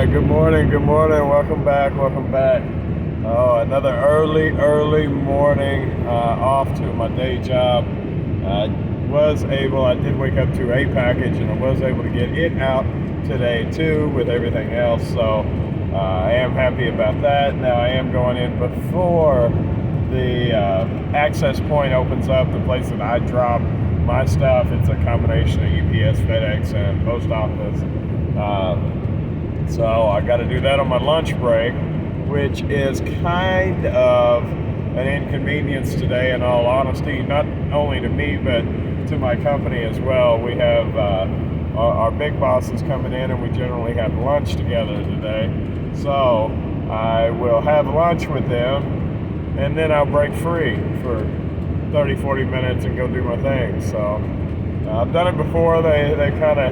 Good morning. Welcome back. Oh, another early morning off to my day job. I did wake up to a package and I was able to get it out today too with everything else. So I am happy about that. Now I am going in before the access point opens up, the place that I drop my stuff. It's a combination of UPS, FedEx, and post office. So I got to do that on my lunch break, which is kind of an inconvenience today, in all honesty, not only to me, but to my company as well. We have our big bosses coming in, and we generally have lunch together today. So I will have lunch with them, and then I'll break free for 30, 40 minutes and go do my thing. So I've done it before. They kind of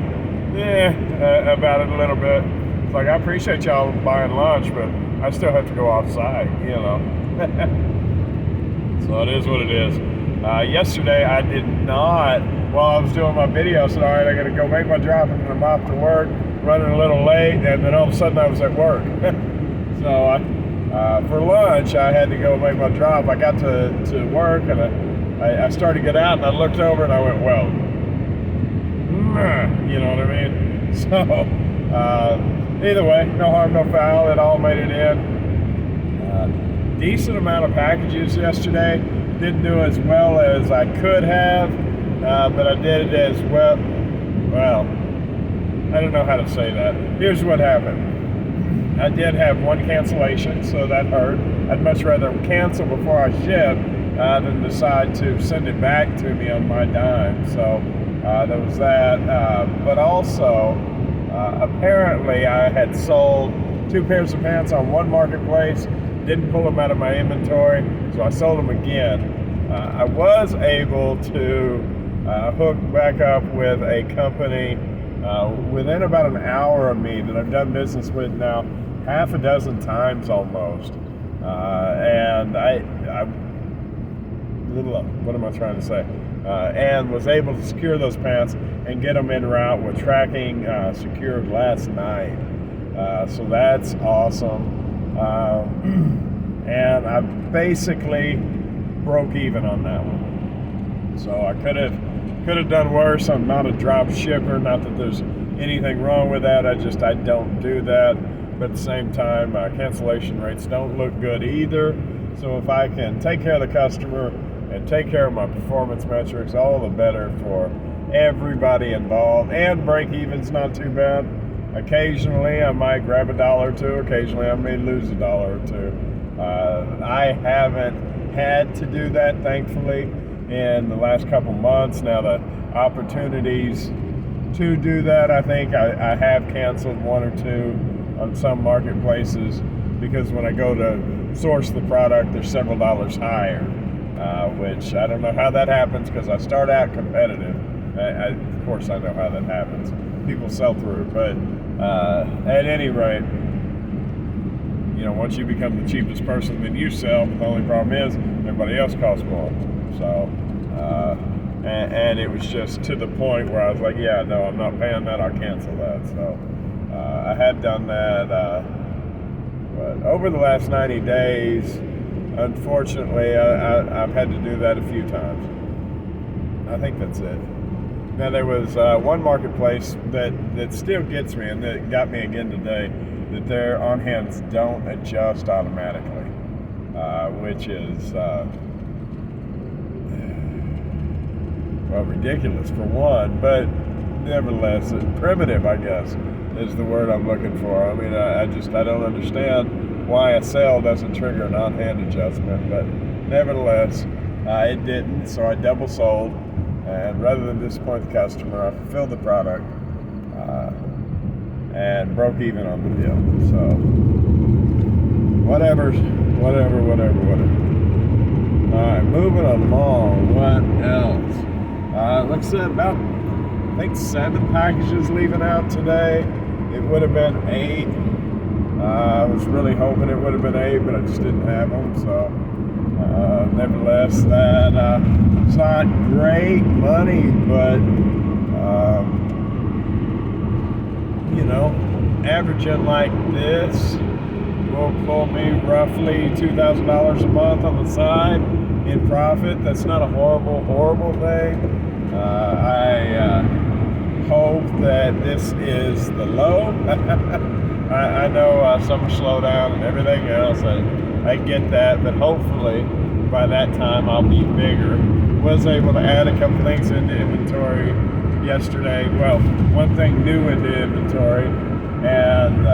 about it a little bit. It's like, I appreciate y'all buying lunch, but I still have to go offsite, So it is what it is. Yesterday I did not, while I was doing my video, I said, all right, I got to go make my drop and I'm off to work, running a little late, and then all of a sudden I was at work. So for lunch, I had to go make my drop. I got to work, and I started to get out, and I looked over, and I went, well, you know what I mean? So either way, no harm, no foul. It all made it in. Decent amount of packages yesterday. Didn't do as well as I could have, but I did it as well. Well, I don't know how to say that. Here's what happened. I did have one cancellation, so that hurt. I'd much rather cancel before I ship than decide to send it back to me on my dime. So there was that. But also, apparently I had sold 2 pairs of pants on one marketplace, didn't pull them out of my inventory, so I sold them again. I was able to hook back up with a company within about an hour of me that I've done business with now half a dozen times almost. And what am I trying to say? And was able to secure those pants and get them en route with tracking secured last night. So that's awesome. And I basically broke even on that one. So I could have done worse. I'm not a drop shipper. Not that there's anything wrong with that. I don't do that. But at the same time, cancellation rates don't look good either. So if I can take care of the customer and take care of my performance metrics, all the better for everybody involved. And break even's not too bad. Occasionally I might grab $1 or $2. Occasionally I may lose $1 or $2. I haven't had to do that, thankfully, in the last couple months. Now the opportunities to do that, I think I have canceled 1 or 2 on some marketplaces, because when I go to source the product, they're several dollars higher, which I don't know how that happens, because I start out competitive. Of course I know how that happens. People sell through, but at any rate, once you become the cheapest person, then you sell. But the only problem is everybody else costs more. So, and it was just to the point where I was like, yeah, no, I'm not paying that. I'll cancel that. So I had done that. But over the last 90 days, unfortunately, I've had to do that a few times. I think that's it. Now, there was one marketplace that still gets me, and that got me again today, that their on-hands don't adjust automatically, which is, ridiculous for one, but nevertheless, primitive, I guess, is the word I'm looking for. I mean, I don't understand why a sale doesn't trigger an on-hand adjustment, but nevertheless, it didn't, so I double sold. And rather than disappoint the customer, I fulfilled the product and broke even on the deal. So, whatever. All right, moving along. What else? Like I said, about, I think 7 packages leaving out today. It would have been 8. I was really hoping it would have been 8, but I just didn't have them. So, nevertheless, it's not great money, but averaging like this will pull me roughly $2,000 a month on the side in profit. That's not a horrible thing. I hope that this is the low. I know summer slowdown and everything else. I get that, but hopefully by that time I'll be bigger. Was able to add a couple things into inventory yesterday. Well, one thing new into inventory, and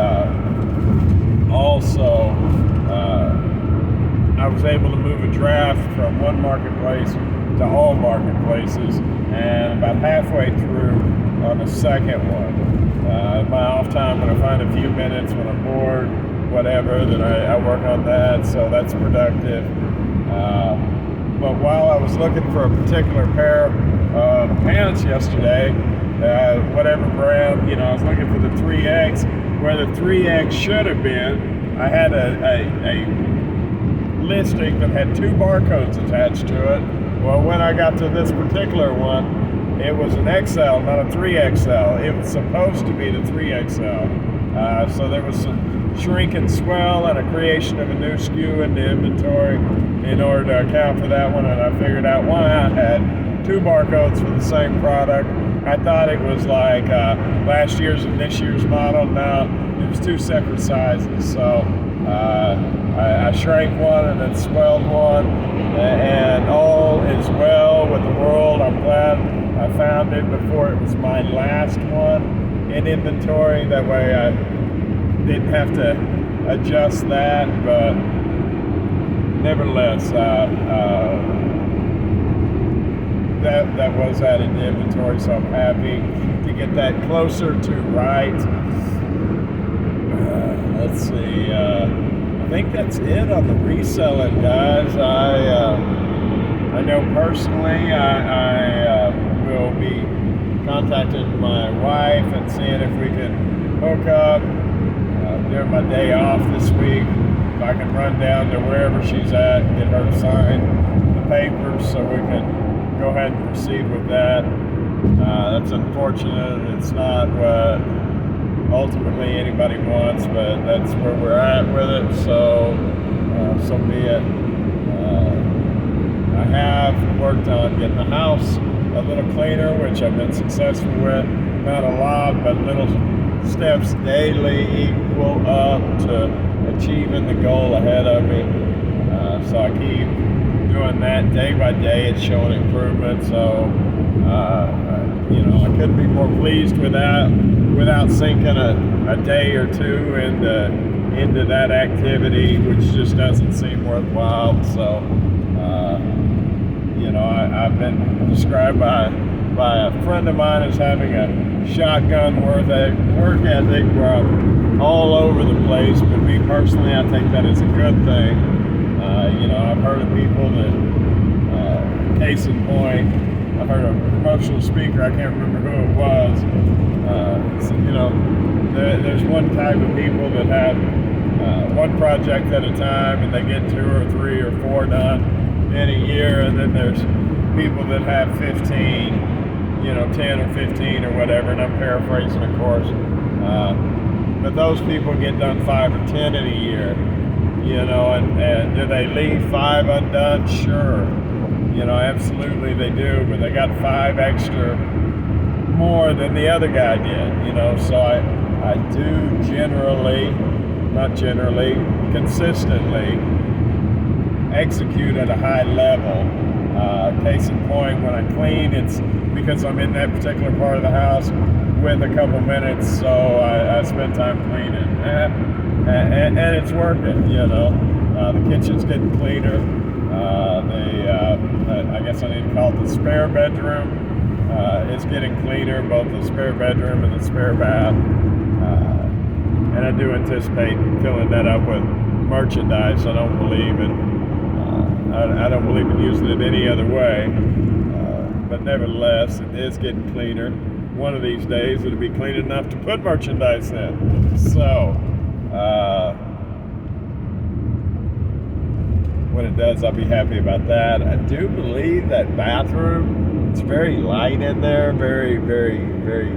also I was able to move a draft from one marketplace to all marketplaces, and about halfway through on the second one. My off time, when I find a few minutes, when I'm bored, whatever, then I work on that, so that's productive. But while I was looking for a particular pair of pants yesterday, whatever brand, I was looking for the 3X, where the 3X should have been. I had a listing that had 2 barcodes attached to it. Well, when I got to this particular one, it was an XL, not a 3XL. It was supposed to be the 3XL. So there was some shrink and swell and a creation of a new SKU in the inventory in order to account for that one, and I figured out why I had 2 barcodes for the same product. I thought it was like last year's and this year's model. No, it was 2 separate sizes. So I shrank one and then swelled one, and all is well with the world. I'm glad I found it before it was my last one in inventory. That way I didn't have to adjust that, but nevertheless, that was added to inventory, so I'm happy to get that closer to right. Let's see. I think that's it on the reselling, guys. I know personally I will be contacting my wife and seeing if we can hook up during my day off this week. If I can run down to wherever she's at and get her to sign the papers so we can go ahead and proceed with that. That's unfortunate. It's not what ultimately anybody wants, but that's where we're at with it, so be it. I have worked on getting the house a little cleaner, which I've been successful with. Not a lot, but little steps daily equal up to achieving the goal ahead of me. So I keep doing that day by day. It's showing improvement, so I couldn't be more pleased with that without sinking a day or two into that activity, which just doesn't seem worthwhile. So I've been described by a friend of mine as having a shotgun work ethic where I'm all over the place, but me personally, I think that is a good thing. I've heard of people that, case in point, I heard a promotional speaker, I can't remember who it was, there's one type of people that have one project at a time, and they get 2 or 3 or 4 done in a year, and then there's people that have 15, 10 or 15 or whatever, and I'm paraphrasing, of course, but those people get done 5 or 10 in a year, and do they leave 5 undone? Sure. Absolutely they do, but they got 5 extra more than the other guy did, so I do consistently execute at a high level. Case in point, when I clean, it's because I'm in that particular part of the house with a couple minutes, so I spend time cleaning, and it's working, the kitchen's getting cleaner. I guess I need to call it the spare bedroom. It's getting cleaner, both the spare bedroom and the spare bath. And I do anticipate filling that up with merchandise. I don't believe I don't believe in using it any other way. But nevertheless, it is getting cleaner. One of these days, it'll be clean enough to put merchandise in. So, when it does, I'll be happy about that. I do believe that bathroom, it's very light in there, very, very, very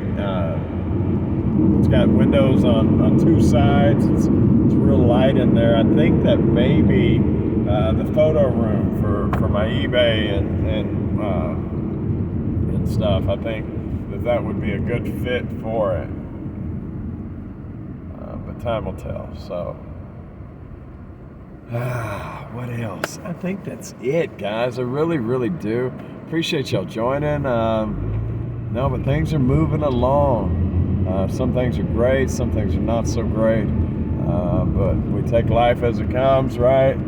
It's got windows on two sides. It's real light in there. I think that maybe the photo room for my eBay and stuff. I think that would be a good fit for it. But time will tell. So, what else? I think that's it, guys. I really, really do appreciate y'all joining. No, but things are moving along. Some things are great, some things are not so great. But we take life as it comes, right?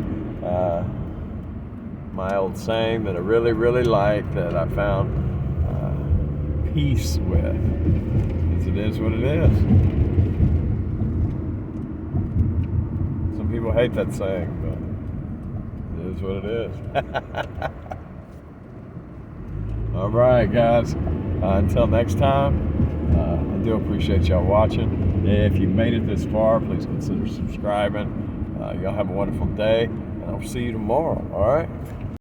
My old saying that I really, really like, that I found peace with, is it is what it is. Some people hate that saying, but it is what it is. All right, guys. Until next time, I do appreciate y'all watching. If you made it this far, please consider subscribing. Y'all have a wonderful day, and I'll see you tomorrow. All right?